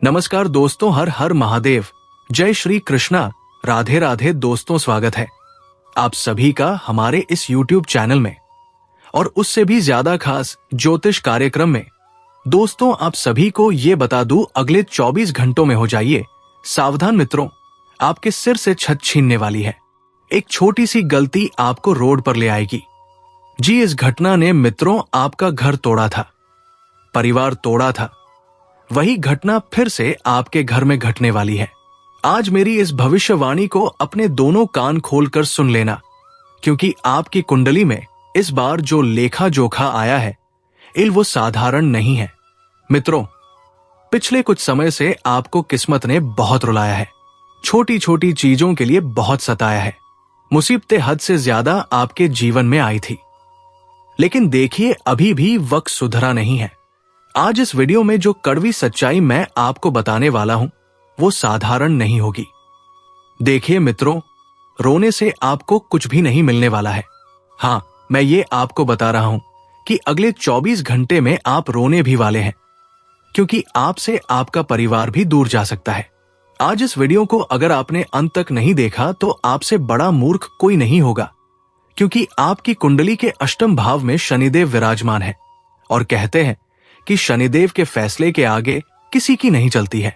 नमस्कार दोस्तों, हर हर महादेव, जय श्री कृष्णा, राधे राधे दोस्तों। स्वागत है आप सभी का हमारे इस YouTube चैनल में और उससे भी ज्यादा खास ज्योतिष कार्यक्रम में। दोस्तों, आप सभी को ये बता दूं, अगले 24 घंटों में हो जाइए सावधान मित्रों, आपके सिर से छत छीनने वाली है। एक छोटी सी गलती आपको रोड पर ले आएगी। जी, इस घटना ने मित्रों आपका घर तोड़ा था, परिवार तोड़ा था। वही घटना फिर से आपके घर में घटने वाली है। आज मेरी इस भविष्यवाणी को अपने दोनों कान खोलकर सुन लेना, क्योंकि आपकी कुंडली में इस बार जो लेखा जोखा आया है, वो साधारण नहीं है। मित्रों, पिछले कुछ समय से आपको किस्मत ने बहुत रुलाया है, छोटी छोटी चीजों के लिए बहुत सताया है। मुसीबतें हद से ज्यादा आपके जीवन में आई थी, लेकिन देखिए अभी भी वक्त सुधरा नहीं है। आज इस वीडियो में जो कड़वी सच्चाई मैं आपको बताने वाला हूं, वो साधारण नहीं होगी। देखिए मित्रों, रोने से आपको कुछ भी नहीं मिलने वाला है। हां, मैं ये आपको बता रहा हूं कि अगले 24 घंटे में आप रोने भी वाले हैं, क्योंकि आपसे आपका परिवार भी दूर जा सकता है। आज इस वीडियो को अगर आपने अंत तक नहीं देखा तो आपसे बड़ा मूर्ख कोई नहीं होगा, क्योंकि आपकी कुंडली के अष्टम भाव में शनिदेव विराजमान है और कहते हैं कि शनिदेव के फैसले के आगे किसी की नहीं चलती है।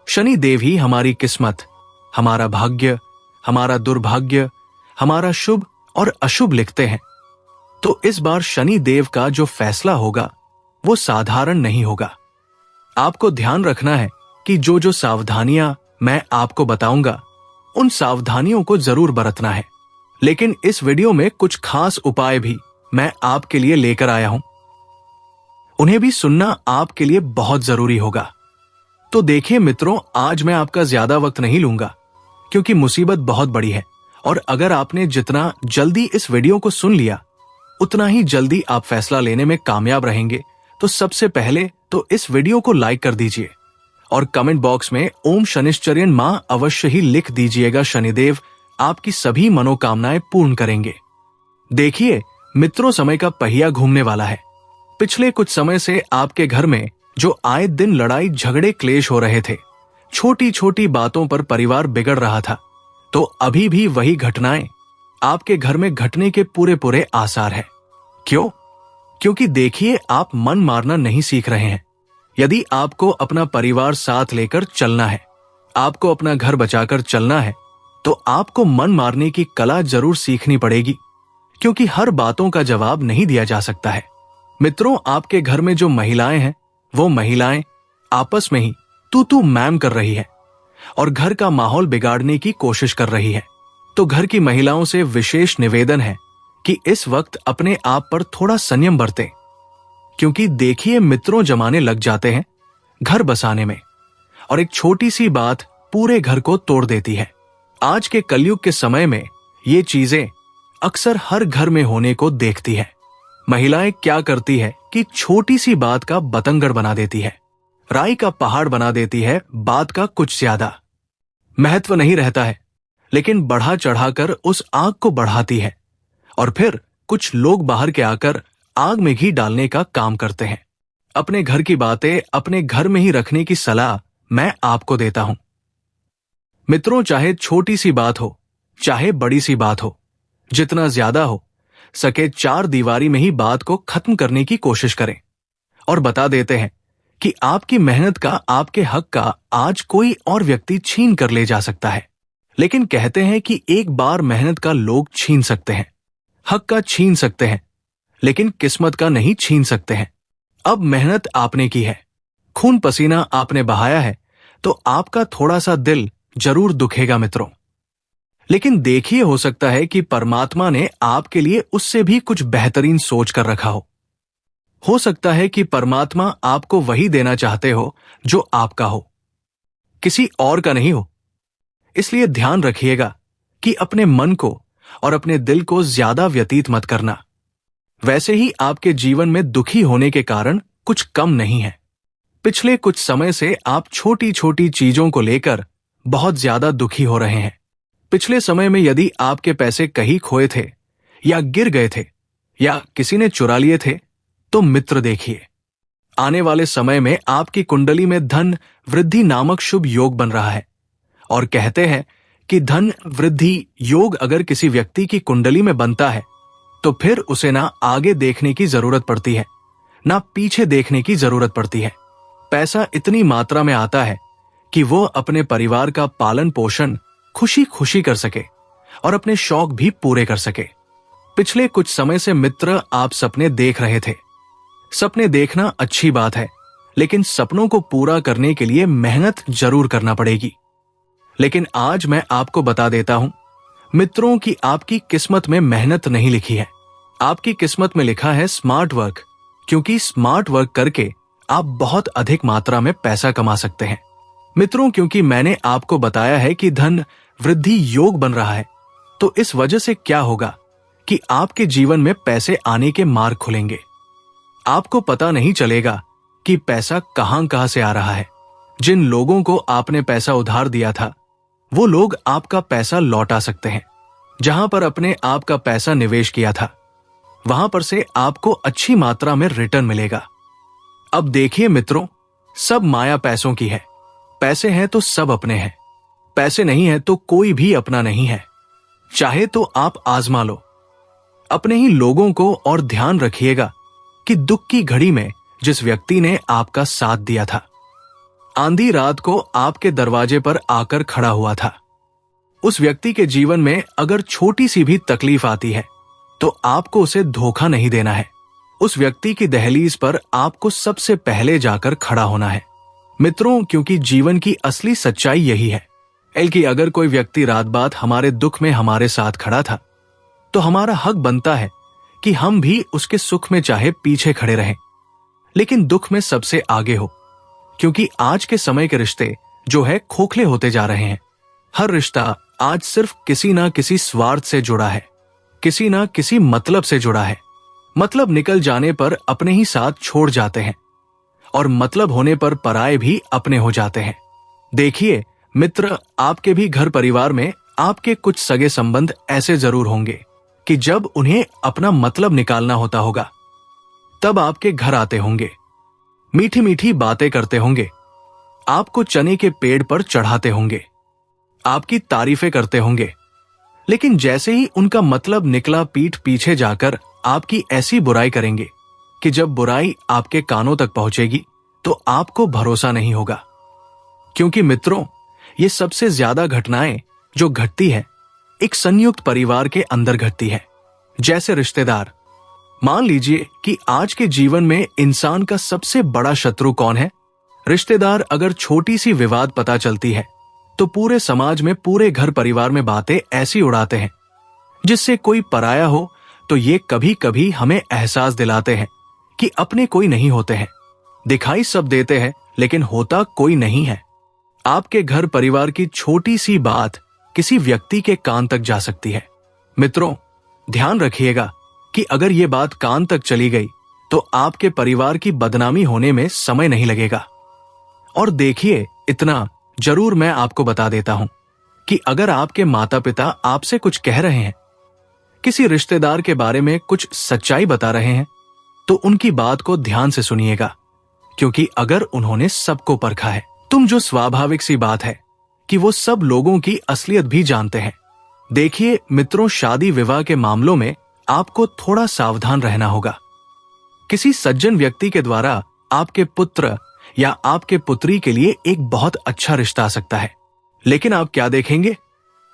शनिदेव ही हमारी किस्मत, हमारा भाग्य, हमारा दुर्भाग्य, हमारा शुभ और अशुभ लिखते हैं। तो इस बार शनिदेव का जो फैसला होगा वो साधारण नहीं होगा। आपको ध्यान रखना है कि जो जो सावधानियां मैं आपको बताऊंगा, उन सावधानियों को जरूर बरतना है। लेकिन इस वीडियो में कुछ खास उपाय भी मैं आपके लिए लेकर आया हूं, उन्हें भी सुनना आपके लिए बहुत जरूरी होगा। तो देखिए मित्रों, आज मैं आपका ज्यादा वक्त नहीं लूंगा, क्योंकि मुसीबत बहुत बड़ी है और अगर आपने जितना जल्दी इस वीडियो को सुन लिया, उतना ही जल्दी आप फैसला लेने में कामयाब रहेंगे। तो सबसे पहले तो इस वीडियो को लाइक कर दीजिए और कमेंट बॉक्स में ओम शनिश्चर्यन मां अवश्य ही लिख दीजिएगा। शनिदेव आपकी सभी मनोकामनाएं पूर्ण करेंगे। देखिए मित्रों, समय का पहिया घूमने वाला है। पिछले कुछ समय से आपके घर में जो आए दिन लड़ाई झगड़े क्लेश हो रहे थे, छोटी छोटी बातों पर परिवार बिगड़ रहा था, तो अभी भी वही घटनाएं आपके घर में घटने के पूरे पूरे आसार है। क्यों? क्योंकि देखिए, आप मन मारना नहीं सीख रहे हैं। यदि आपको अपना परिवार साथ लेकर चलना है, आपको अपना घर बचाकर चलना है, तो आपको मन मारने की कला जरूर सीखनी पड़ेगी, क्योंकि हर बातों का जवाब नहीं दिया जा सकता है। मित्रों, आपके घर में जो महिलाएं हैं, वो महिलाएं आपस में ही तू तू मैम कर रही है और घर का माहौल बिगाड़ने की कोशिश कर रही है। तो घर की महिलाओं से विशेष निवेदन है कि इस वक्त अपने आप पर थोड़ा संयम बरतें, क्योंकि देखिए मित्रों, जमाने लग जाते हैं घर बसाने में और एक छोटी सी बात पूरे घर को तोड़ देती है। आज के कलयुग के समय में ये चीजें अक्सर हर घर में होने को देखती है। महिलाएं क्या करती है कि छोटी सी बात का बतंगड़ बना देती है, राई का पहाड़ बना देती है। बात का कुछ ज्यादा महत्व नहीं रहता है, लेकिन बढ़ा चढ़ाकर उस आग को बढ़ाती है और फिर कुछ लोग बाहर के आकर आग में घी डालने का काम करते हैं। अपने घर की बातें अपने घर में ही रखने की सलाह मैं आपको देता हूं। मित्रों, चाहे छोटी सी बात हो चाहे बड़ी सी बात हो, जितना ज्यादा हो सके 4 दीवारी में ही बात को खत्म करने की कोशिश करें। और बता देते हैं कि आपकी मेहनत का, आपके हक का आज कोई और व्यक्ति छीन कर ले जा सकता है, लेकिन कहते हैं कि एक बार मेहनत का लोग छीन सकते हैं, हक का छीन सकते हैं, लेकिन किस्मत का नहीं छीन सकते हैं। अब मेहनत आपने की है, खून पसीना आपने बहाया है, तो आपका थोड़ा सा दिल जरूर दुखेगा मित्रों। लेकिन देखिए, हो सकता है कि परमात्मा ने आपके लिए उससे भी कुछ बेहतरीन सोच कर रखा हो सकता है कि परमात्मा आपको वही देना चाहते हो जो आपका हो, किसी और का नहीं हो। इसलिए ध्यान रखिएगा कि अपने मन को और अपने दिल को ज्यादा व्यतीत मत करना। वैसे ही आपके जीवन में दुखी होने के कारण कुछ कम नहीं है। पिछले कुछ समय से आप छोटी छोटी चीजों को लेकर बहुत ज्यादा दुखी हो रहे हैं। पिछले समय में यदि आपके पैसे कहीं खोए थे या गिर गए थे या किसी ने चुरा लिए थे, तो मित्र देखिए, आने वाले समय में आपकी कुंडली में धन वृद्धि नामक शुभ योग बन रहा है। और कहते हैं कि धन वृद्धि योग अगर किसी व्यक्ति की कुंडली में बनता है तो फिर उसे ना आगे देखने की जरूरत पड़ती है, ना पीछे देखने की जरूरत पड़ती है। पैसा इतनी मात्रा में आता है कि वो अपने परिवार का पालन पोषण खुशी खुशी कर सके और अपने शौक भी पूरे कर सके। पिछले कुछ समय से मित्र आप सपने देख रहे थे। सपने देखना अच्छी बात है, लेकिन सपनों को पूरा करने के लिए मेहनत जरूर करना पड़ेगी। लेकिन आज मैं आपको बता देता हूं, मित्रों की आपकी किस्मत में मेहनत नहीं लिखी है, आपकी किस्मत में लिखा है स्मार्ट वर्क। क्योंकि स्मार्ट वर्क करके आप बहुत अधिक मात्रा में पैसा कमा सकते हैं। मित्रों, क्योंकि मैंने आपको बताया है कि धन वृद्धि योग बन रहा है, तो इस वजह से क्या होगा कि आपके जीवन में पैसे आने के मार्ग खुलेंगे। आपको पता नहीं चलेगा कि पैसा कहां से आ रहा है। जिन लोगों को आपने पैसा उधार दिया था, वो लोग आपका पैसा लौटा सकते हैं। जहां पर अपने आप का पैसा निवेश किया था, वहां पर से आपको अच्छी मात्रा में रिटर्न मिलेगा। अब देखिए मित्रों, सब माया पैसों की है। पैसे हैं तो सब अपने हैं, पैसे नहीं है तो कोई भी अपना नहीं है। चाहे तो आप आजमा लो अपने ही लोगों को। और ध्यान रखिएगा कि दुख की घड़ी में जिस व्यक्ति ने आपका साथ दिया था, आंधी रात को आपके दरवाजे पर आकर खड़ा हुआ था, उस व्यक्ति के जीवन में अगर छोटी सी भी तकलीफ आती है तो आपको उसे धोखा नहीं देना है। उस व्यक्ति की दहलीज पर आपको सबसे पहले जाकर खड़ा होना है मित्रों, क्योंकि जीवन की असली सच्चाई यही है कि अगर कोई व्यक्ति रात बात हमारे दुख में हमारे साथ खड़ा था, तो हमारा हक बनता है कि हम भी उसके सुख में चाहे पीछे खड़े रहें, लेकिन दुख में सबसे आगे हो। क्योंकि आज के समय के रिश्ते जो है खोखले होते जा रहे हैं। हर रिश्ता आज सिर्फ किसी ना किसी स्वार्थ से जुड़ा है, किसी ना किसी मतलब से जुड़ा है। मतलब निकल जाने पर अपने ही साथ छोड़ जाते हैं, और मतलब होने पर पराये भी अपने हो जाते हैं। देखिए मित्र, आपके भी घर परिवार में आपके कुछ सगे संबंध ऐसे जरूर होंगे कि जब उन्हें अपना मतलब निकालना होता होगा, तब आपके घर आते होंगे, मीठी मीठी बातें करते होंगे, आपको चने के पेड़ पर चढ़ाते होंगे, आपकी तारीफें करते होंगे। लेकिन जैसे ही उनका मतलब निकला, पीठ पीछे जाकर आपकी ऐसी बुराई करेंगे कि जब बुराई आपके कानों तक पहुंचेगी तो आपको भरोसा नहीं होगा। क्योंकि मित्रों, ये सबसे ज्यादा घटनाएं जो घटती है एक संयुक्त परिवार के अंदर घटती है। जैसे रिश्तेदार, मान लीजिए कि आज के जीवन में इंसान का सबसे बड़ा शत्रु कौन है? रिश्तेदार। अगर छोटी सी विवाद पता चलती है तो पूरे समाज में, पूरे घर परिवार में बातें ऐसी उड़ाते हैं जिससे कोई पराया हो तो ये कभी कभी हमें एहसास दिलाते हैं कि अपने कोई नहीं होते हैं। दिखाई सब देते हैं लेकिन होता कोई नहीं है। आपके घर परिवार की छोटी सी बात किसी व्यक्ति के कान तक जा सकती है। मित्रों, ध्यान रखिएगा कि अगर ये बात कान तक चली गई तो आपके परिवार की बदनामी होने में समय नहीं लगेगा। और देखिए, इतना जरूर मैं आपको बता देता हूं कि अगर आपके माता पिता आपसे कुछ कह रहे हैं, किसी रिश्तेदार के बारे में कुछ सच्चाई बता रहे हैं, तो उनकी बात को ध्यान से सुनिएगा। क्योंकि अगर उन्होंने सबको परखा है, तुम जो स्वाभाविक सी बात है कि वो सब लोगों की असलियत भी जानते हैं। देखिए मित्रों, शादी विवाह के मामलों में आपको थोड़ा सावधान रहना होगा। किसी सज्जन व्यक्ति के द्वारा आपके पुत्र या आपके पुत्री के लिए एक बहुत अच्छा रिश्ता आ सकता है, लेकिन आप क्या देखेंगे?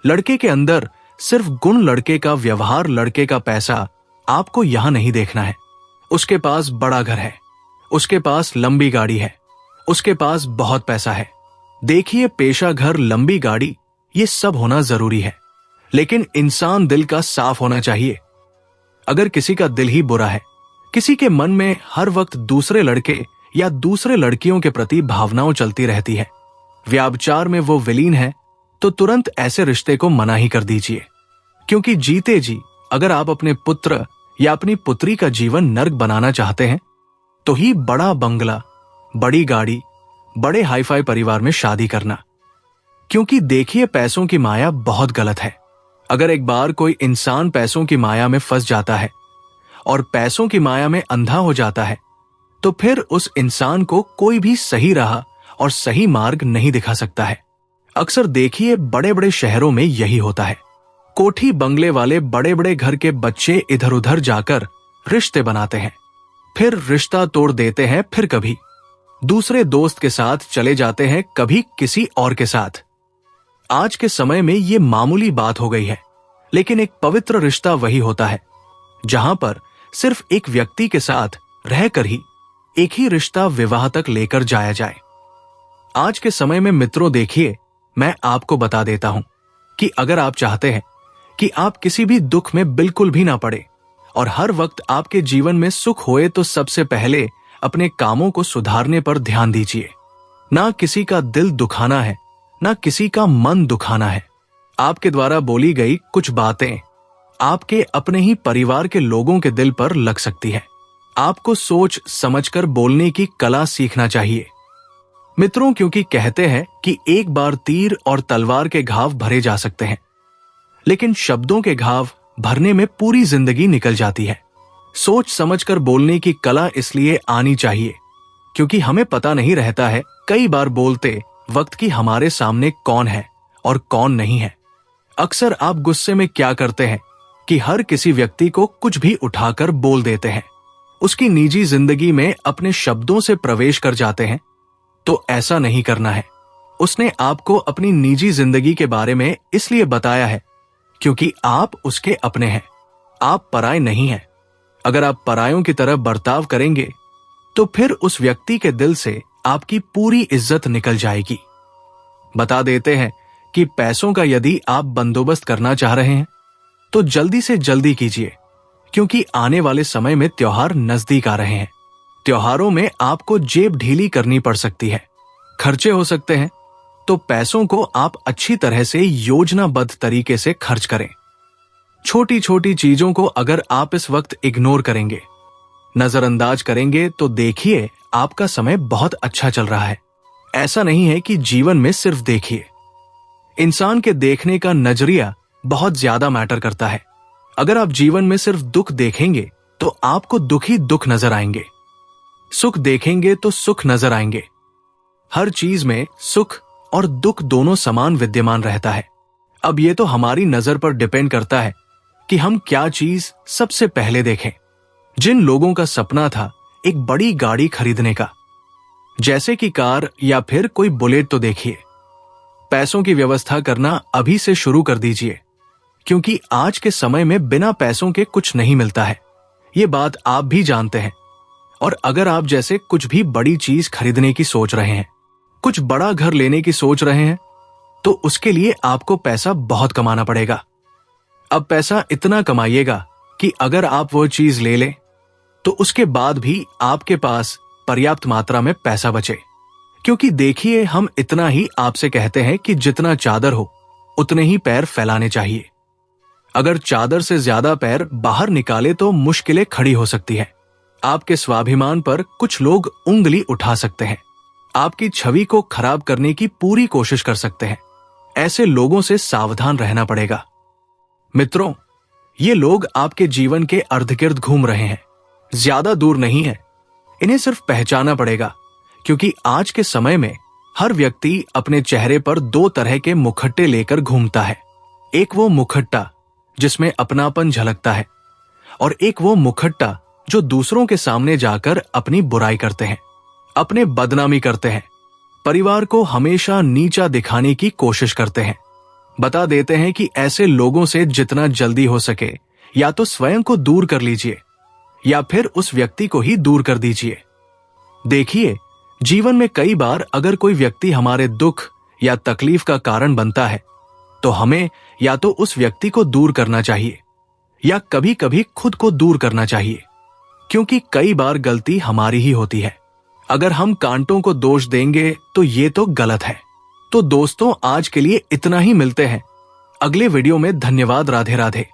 लड़के के अंदर सिर्फ गुण, लड़के का व्यवहार, लड़के का पैसा आपको यहां नहीं देखना है। उसके पास बड़ा घर है, उसके पास लंबी गाड़ी है, उसके पास बहुत पैसा है। देखिए, पेशा, घर, लंबी गाड़ी, ये सब होना जरूरी है, लेकिन इंसान दिल का साफ होना चाहिए। अगर किसी का दिल ही बुरा है, किसी के मन में हर वक्त दूसरे लड़के या दूसरे लड़कियों के प्रति भावनाओं चलती रहती है, व्याभिचार में वो विलीन है, तो तुरंत ऐसे रिश्ते को मना ही कर दीजिए। क्योंकि जीते जी अगर आप अपने पुत्र या अपनी पुत्री का जीवन नर्क बनाना चाहते हैं, तो ही बड़ा बंगला, बड़ी गाड़ी, बड़े हाईफाई परिवार में शादी करना। क्योंकि देखिए, पैसों की माया बहुत गलत है। अगर एक बार कोई इंसान पैसों की माया में फंस जाता है और पैसों की माया में अंधा हो जाता है, तो फिर उस इंसान को कोई भी सही राह और सही मार्ग नहीं दिखा सकता है। अक्सर देखिए बड़े बड़े शहरों में यही होता है। कोठी बंगले वाले बड़े बड़े घर के बच्चे इधर उधर जाकर रिश्ते बनाते हैं, फिर रिश्ता तोड़ देते हैं, फिर कभी दूसरे दोस्त के साथ चले जाते हैं, कभी किसी और के साथ। आज के समय में ये मामूली बात हो गई है, लेकिन एक पवित्र रिश्ता वही होता है जहां पर सिर्फ एक व्यक्ति के साथ रहकर ही एक ही रिश्ता विवाह तक लेकर जाया जाए। आज के समय में मित्रों देखिए, मैं आपको बता देता हूं कि अगर आप चाहते हैं कि आप किसी भी दुख में बिल्कुल भी ना पड़े और हर वक्त आपके जीवन में सुख होए, तो सबसे पहले अपने कामों को सुधारने पर ध्यान दीजिए। ना किसी का दिल दुखाना है, ना किसी का मन दुखाना है। आपके द्वारा बोली गई कुछ बातें आपके अपने ही परिवार के लोगों के दिल पर लग सकती है। आपको सोच समझकर बोलने की कला सीखना चाहिए मित्रों, क्योंकि कहते हैं कि एक बार तीर और तलवार के घाव भरे जा सकते हैं, लेकिन शब्दों के घाव भरने में पूरी जिंदगी निकल जाती है। सोच समझकर बोलने की कला इसलिए आनी चाहिए क्योंकि हमें पता नहीं रहता है कई बार बोलते वक्त की हमारे सामने कौन है और कौन नहीं है। अक्सर आप गुस्से में क्या करते हैं कि हर किसी व्यक्ति को कुछ भी उठाकर बोल देते हैं, उसकी निजी जिंदगी में अपने शब्दों से प्रवेश कर जाते हैं। तो ऐसा नहीं करना है। उसने आपको अपनी निजी जिंदगी के बारे में इसलिए बताया है क्योंकि आप उसके अपने हैं, आप पराये नहीं हैं। अगर आप परायों की तरह बर्ताव करेंगे तो फिर उस व्यक्ति के दिल से आपकी पूरी इज्जत निकल जाएगी। बता देते हैं कि पैसों का यदि आप बंदोबस्त करना चाह रहे हैं तो जल्दी से जल्दी कीजिए, क्योंकि आने वाले समय में त्योहार नजदीक आ रहे हैं। त्योहारों में आपको जेब ढीली करनी पड़ सकती है, खर्चे हो सकते हैं, तो पैसों को आप अच्छी तरह से योजनाबद्ध तरीके से खर्च करें। छोटी छोटी चीजों को अगर आप इस वक्त इग्नोर करेंगे, नजरअंदाज करेंगे, तो देखिए आपका समय बहुत अच्छा चल रहा है। ऐसा नहीं है कि जीवन में सिर्फ देखिए, इंसान के देखने का नजरिया बहुत ज्यादा मैटर करता है। अगर आप जीवन में सिर्फ दुख देखेंगे तो आपको दुख ही दुख नजर आएंगे, सुख देखेंगे तो सुख नजर आएंगे। हर चीज में सुख और दुख दोनों समान विद्यमान रहता है। अब ये तो हमारी नजर पर डिपेंड करता है कि हम क्या चीज सबसे पहले देखें। जिन लोगों का सपना था एक बड़ी गाड़ी खरीदने का, जैसे कि कार या फिर कोई बुलेट, तो देखिए पैसों की व्यवस्था करना अभी से शुरू कर दीजिए, क्योंकि आज के समय में बिना पैसों के कुछ नहीं मिलता है। ये बात आप भी जानते हैं। और अगर आप जैसे कुछ भी बड़ी चीज खरीदने की सोच रहे हैं, कुछ बड़ा घर लेने की सोच रहे हैं, तो उसके लिए आपको पैसा बहुत कमाना पड़ेगा। अब पैसा इतना कमाइएगा कि अगर आप वो चीज ले लें तो उसके बाद भी आपके पास पर्याप्त मात्रा में पैसा बचे। क्योंकि देखिए, हम इतना ही आपसे कहते हैं कि जितना चादर हो उतने ही पैर फैलाने चाहिए। अगर चादर से ज्यादा पैर बाहर निकाले तो मुश्किलें खड़ी हो सकती हैं। आपके स्वाभिमान पर कुछ लोग उंगली उठा सकते हैं, आपकी छवि को खराब करने की पूरी कोशिश कर सकते हैं। ऐसे लोगों से सावधान रहना पड़ेगा। मित्रों, ये लोग आपके जीवन के अर्धगिर्द घूम रहे हैं, ज्यादा दूर नहीं है। इन्हें सिर्फ पहचाना पड़ेगा, क्योंकि आज के समय में हर व्यक्ति अपने चेहरे पर दो तरह के मुखट्टे लेकर घूमता है। एक वो मुखट्टा जिसमें अपनापन झलकता है, और एक वो मुखट्टा जो दूसरों के सामने जाकर अपनी बुराई करते हैं, अपने बदनामी करते हैं, परिवार को हमेशा नीचा दिखाने की कोशिश करते हैं। बता देते हैं कि ऐसे लोगों से जितना जल्दी हो सके या तो स्वयं को दूर कर लीजिए या फिर उस व्यक्ति को ही दूर कर दीजिए। देखिए, जीवन में कई बार अगर कोई व्यक्ति हमारे दुख या तकलीफ का कारण बनता है तो हमें या तो उस व्यक्ति को दूर करना चाहिए या कभी कभी खुद को दूर करना चाहिए, क्योंकि कई बार गलती हमारी ही होती है। अगर हम कांटों को दोष देंगे तो ये तो गलत है। तो दोस्तों, आज के लिए इतना ही। मिलते हैं अगले वीडियो में। धन्यवाद। राधे राधे।